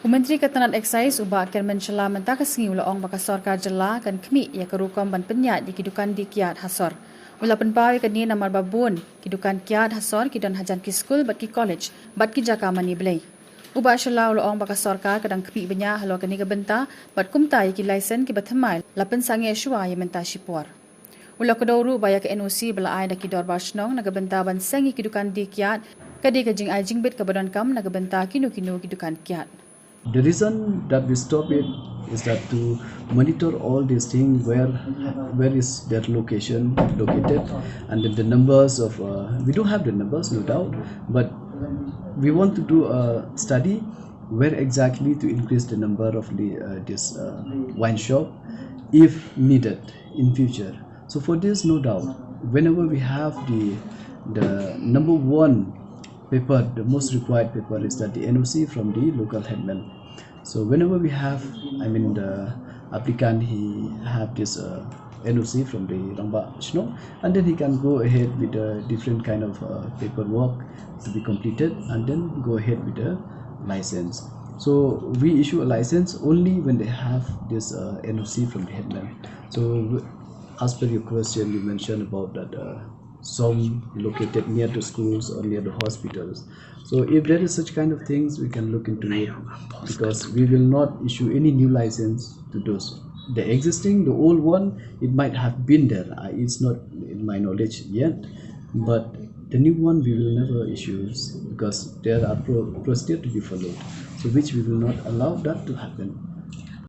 Menteri Ketenaga Eksais ubah Kermen Shillong mentah kesengi ula ong baka Sorkar Jylla kan kemi ia kerukom ban penyat di Dukan di Kyiad hasor. Ula penpawi kini namar babun ki Dukan Kyiad hasor ki dan hajan ki skul bat ki college bat ki jaka mani belai. Ubah Shillong ula ong baka Sorkar kadang kemi benya halo kini ke benta bat kumta ki Laisen ki bathmai lapen Sangeh shua ia mentah shipor. Ula kedauru baya ke NOC bela ai da ki dor bashnong naga benta ban sengi ki Dukan di Kyiad kadi ke jing ai jingbit ke badan kam naga benta kinu-kinu ki Dukan Kyiad. The reason that we stop it is that to monitor all these things, where is their location located, and then the numbers of we do have the numbers, no doubt, but we want to do a study where exactly to increase the number of this wine shop if needed in future. So for this, no doubt, whenever we have the number one paper, the most required paper is that the NOC from the local headman. So whenever we have, the applicant, he have this NOC from the Rangba Shillong, and then he can go ahead with a different kind of paperwork to be completed, and then go ahead with the license. So we issue a license only when they have this NOC from the headman. So as per your question, you mentioned about that some located near the schools or near the hospitals. So if there is such kind of things, we can look into it, because we will not issue any new license to those. The existing, the old one, it might have been there. It's not in my knowledge yet, but the new one we will never issue, because there are procedures to be followed, so which we will not allow that to happen.